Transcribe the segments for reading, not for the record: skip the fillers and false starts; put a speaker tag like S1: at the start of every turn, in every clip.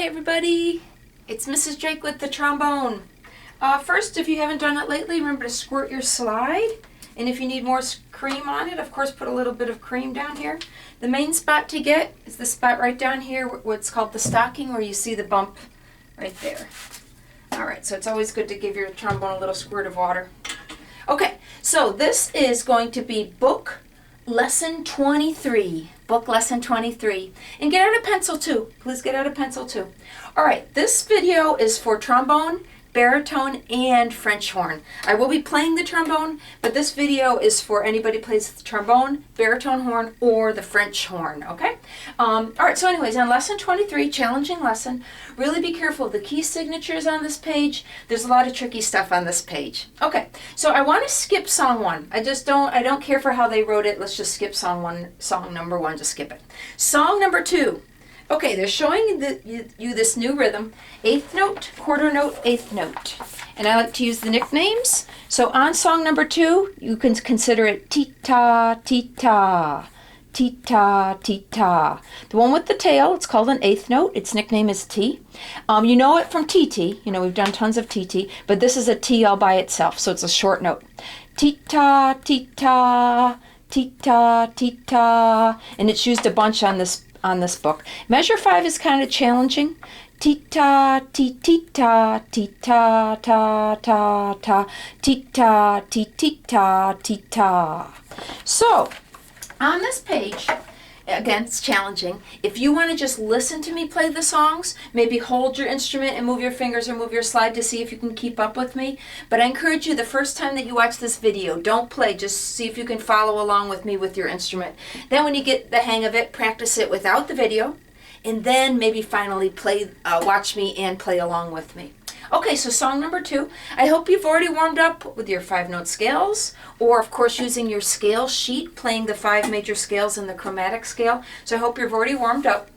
S1: everybody, it's Mrs. Drake with the trombone. First, if you haven't done it lately, remember to squirt your slide. And if you need more cream on it, of course, put a little bit of cream down here. The main spot to get is the spot right down here, what's called the stocking, where you see the bump right there. All right, so it's always good to give your trombone a little squirt of water. Okay, so this is going to be book lesson 23. Book lesson 23. And get out a pencil too. Please get out a pencil too. All right, this video is for trombone, baritone, and French horn. I will be playing the trombone, but this video is for anybody who plays the trombone, baritone horn, or the French horn, okay? All right, so anyways, on lesson 23, challenging lesson, really be careful of the key signatures on this page. There's a lot of tricky stuff on this page. Okay, so I want to skip song one. I don't care for how they wrote it. Let's just skip song number one, just skip it. Song number two. Okay, they're showing you this new rhythm, eighth note, quarter note, eighth note. And I like to use the nicknames. So on song number two, you can consider it tita, tita, tita, tita. The one with the tail, it's called an eighth note. Its nickname is T. You know it from TT. You know, we've done tons of TT, but this is a T all by itself, so it's a short note. Tita, tita, tita, tita. And it's used a bunch on this book. Measure 5 is kind of challenging. Tita, tita, tita, ta, ta, ta, tita, tita, tita. So, on this page, again, it's challenging. If you want to just listen to me play the songs, maybe hold your instrument and move your fingers or move your slide to see if you can keep up with me. But I encourage you, the first time that you watch this video, don't play. Just see if you can follow along with me with your instrument. Then when you get the hang of it, practice it without the video. And then maybe finally watch me and play along with me. Okay, so song number 2. I hope you've already warmed up with your 5-note scales, or of course using your scale sheet, playing the 5 major scales in the chromatic scale. So I hope you've already warmed up.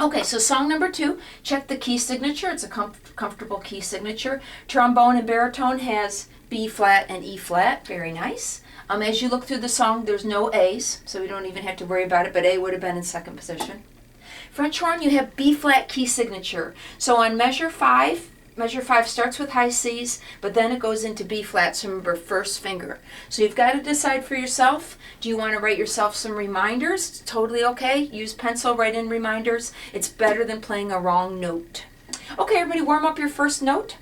S1: Okay, so song number 2, check the key signature. It's a comfortable key signature. Trombone and baritone has B flat and E flat. Very nice. As you look through the song, there's no A's, so we don't even have to worry about it, but A would have been in second position. French horn, you have B flat key signature. So on measure 5 starts with high C's, but then it goes into B flat, so remember, first finger. So you've got to decide for yourself, do you want to write yourself some reminders? It's totally okay. Use pencil, write in reminders. It's better than playing a wrong note. Okay, everybody warm up your first note.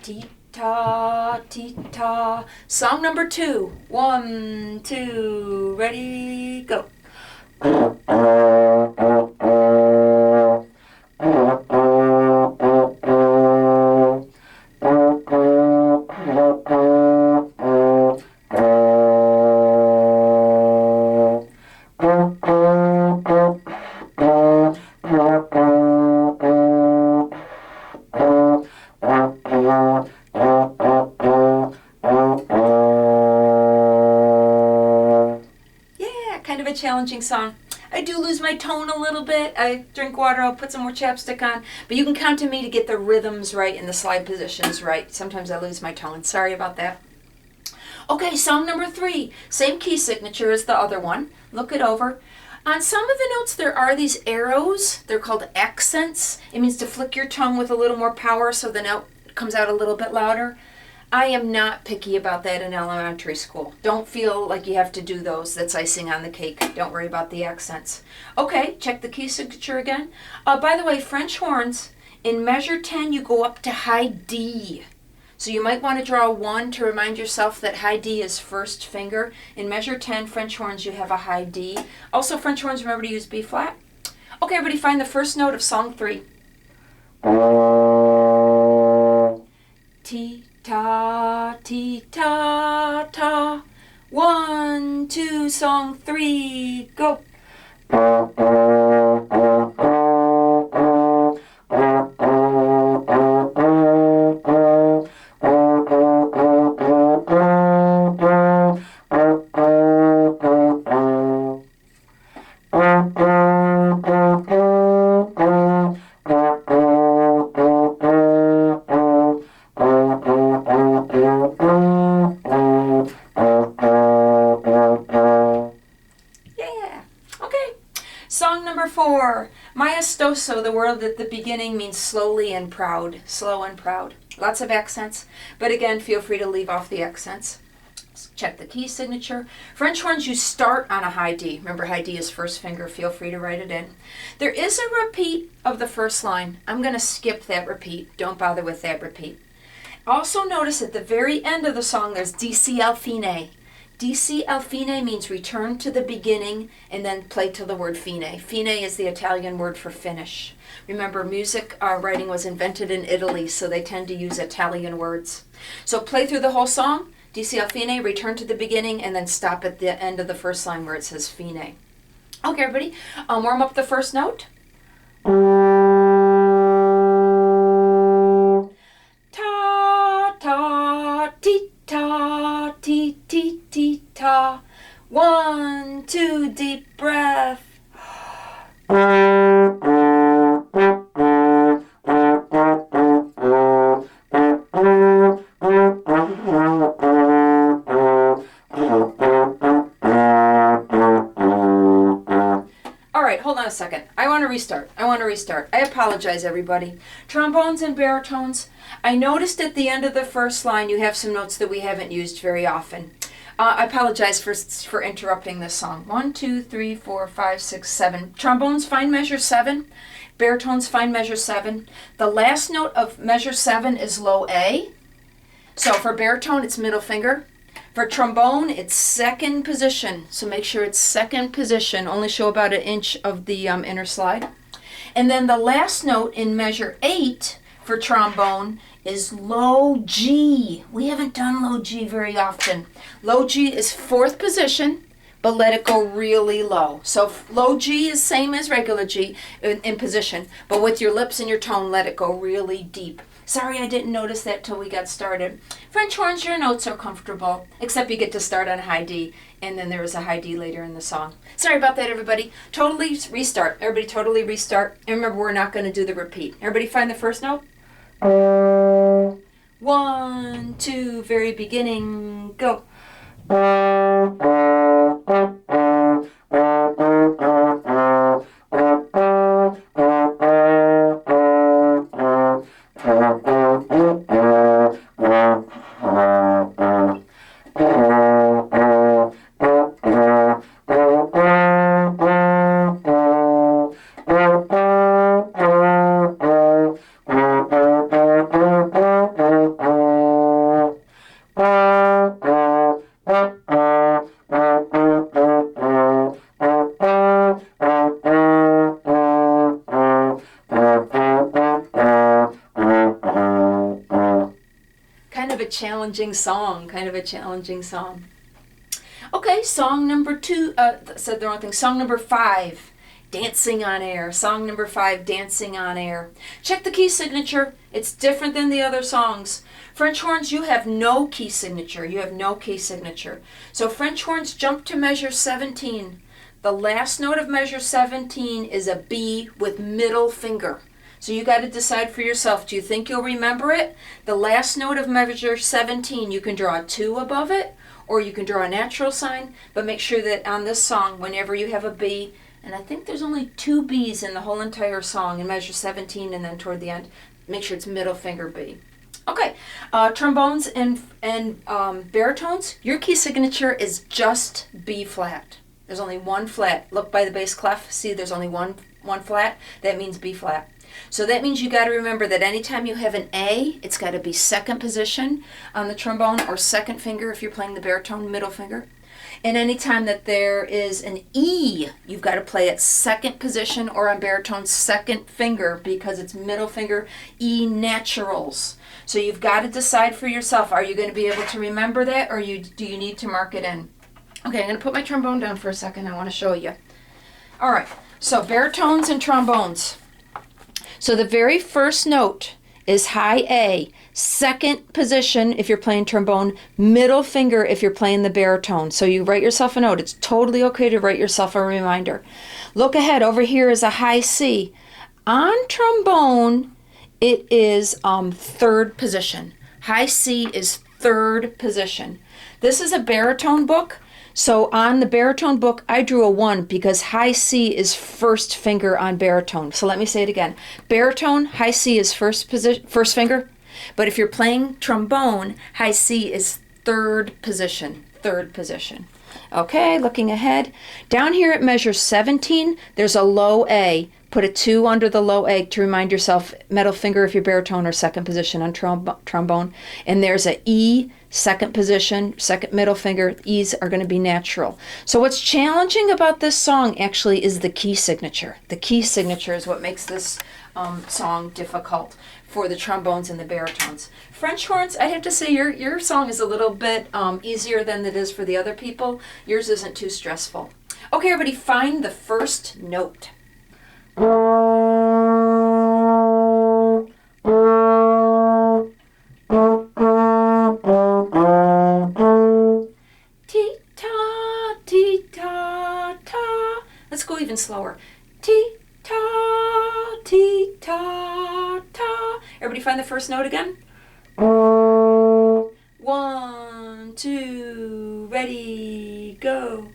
S1: Tita, tita. Song number 2. 1, 2, ready, go. Kind of a challenging song. I do lose my tone a little bit. I drink water, I'll put some more chapstick on, but you can count to me to get the rhythms right and the slide positions right. Sometimes I lose my tone. Sorry about that. Okay, song number 3. Same key signature as the other one. Look it over. On some of the notes, there are these arrows. They're called accents. It means to flick your tongue with a little more power so the note comes out a little bit louder. I am not picky about that in elementary school. Don't feel like you have to do those. That's icing on the cake. Don't worry about the accents. Okay, check the key signature again. By the way, French horns, in measure 10, you go up to high D. So you might want to draw 1 to remind yourself that high D is first finger. In measure 10, French horns, you have a high D. Also, French horns, remember to use B flat. Okay, everybody find the first note of song 3. T. Ta, ti, ta, ta. 1, 2, song 3, go. Song number 4, maestoso, the word at the beginning means slowly and proud, slow and proud. Lots of accents, but again, feel free to leave off the accents. Check the key signature. French horns, you start on a high D. Remember, high D is first finger. Feel free to write it in. There is a repeat of the first line. I'm going to skip that repeat. Don't bother with that repeat. Also notice at the very end of the song, there's dici al fine. Dici al fine means return to the beginning and then play to the word fine. Fine is the Italian word for finish. Remember, music writing was invented in Italy, so they tend to use Italian words. So play through the whole song. Dici al fine, return to the beginning, and then stop at the end of the first line where it says fine. Okay, everybody, warm up the first note. Ta, ta, ti, ta, ti, ti, ti, ta. 1, 2, deep breath. Hold on a second. I want to restart. I apologize, everybody. Trombones and baritones. I noticed at the end of the first line you have some notes that we haven't used very often. I apologize for interrupting this song. 1, 2, 3, 4, 5, 6, 7. Trombones, fine measure 7. Baritones, fine measure 7. The last note of measure 7 is low A. So for baritone, it's middle finger. For trombone, it's second position, so make sure it's second position. Only show about 1 inch of the inner slide. And then the last note in measure 8 for trombone is low G. We haven't done low G very often. Low G is 4th position, but let it go really low. So low G is same as regular G in position, but with your lips and your tone, let it go really deep. Sorry I didn't notice that till we got started. French horns, your notes are comfortable, except you get to start on a high D, and then there is a high D later in the song. Sorry about that, everybody. Totally restart. Everybody totally restart. And remember, we're not going to do the repeat. Everybody find the first note? 1, 2, very beginning, go. Kind of a challenging song. Okay, song number 2, said the wrong thing. Song number 5, Dancing on Air. Song number 5, Dancing on Air. Check the key signature. It's different than the other songs. French horns, you have no key signature. So French horns, jump to measure 17. The last note of measure 17 is a B with middle finger. So you got to decide for yourself. Do you think you'll remember it? The last note of measure 17, you can draw a 2 above it, or you can draw a natural sign, but make sure that on this song, whenever you have a B, and I think there's only 2 B's in the whole entire song, in measure 17 and then toward the end, make sure it's middle finger B. Okay, trombones and baritones, your key signature is just B flat. There's only one flat. Look by the bass clef, see there's only one flat, that means B flat. So that means you got to remember that anytime you have an A, it's got to be second position on the trombone, or second finger if you're playing the baritone, middle finger. And anytime that there is an E, you've got to play it second position, or on baritone, second finger, because it's middle finger, E naturals. So you've got to decide for yourself, are you going to be able to remember that, or do you need to mark it in? Okay, I'm going to put my trombone down for a second. I want to show you. All right, so baritones and trombones. So the very first note is high A, second position if you're playing trombone, middle finger if you're playing the baritone. So you write yourself a note. It's totally okay to write yourself a reminder. Look ahead. Over here is a high C. On trombone, it is third position. High C is third position. This is a baritone book, So on the baritone book, I drew a 1 because high C is first finger on baritone. So let me say it again. Baritone, high C is first finger. But if you're playing trombone, high C is third position. Okay, looking ahead. Down here at measure 17, there's a low A. Put a 2 under the low A to remind yourself middle finger if you're baritone or second position on trombone. And there's a E, second position, second middle finger. E's are going to be natural. So what's challenging about this song actually is the key signature. The key signature is what makes this song difficult for the trombones and the baritones. French horns, I'd have to say your song is a little bit easier than it is for the other people. Yours isn't too stressful. Okay, everybody, find the first note. Tee-ta, tee-ta, ta. Let's go even slower. Tee-ta, tee-ta, ta. Everybody find the first note again? 1, 2, ready, go.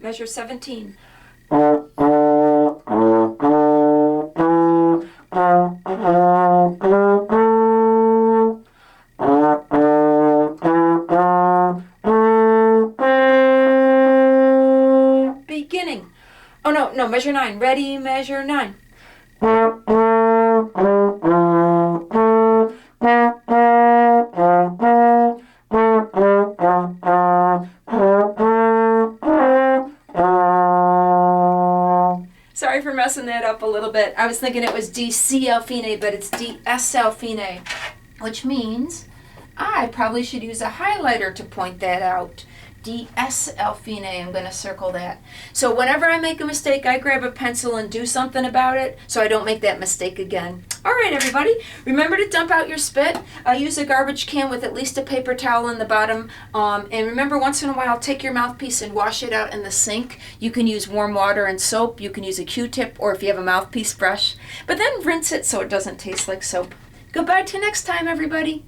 S1: Measure 17. Beginning. Oh no, measure 9. Ready, measure 9. Sorry for messing that up a little bit. I was thinking it was D C L fine, but it's D S L fine, which means I probably should use a highlighter to point that out. D S L fine, I'm going to circle that. So whenever I make a mistake, I grab a pencil and do something about it so I don't make that mistake again. All right, everybody, remember to dump out your spit. Use a garbage can with at least a paper towel in the bottom. And remember, once in a while, take your mouthpiece and wash it out in the sink. You can use warm water and soap. You can use a Q-tip, or if you have a mouthpiece brush. But then rinse it so it doesn't taste like soap. Goodbye till next time, everybody.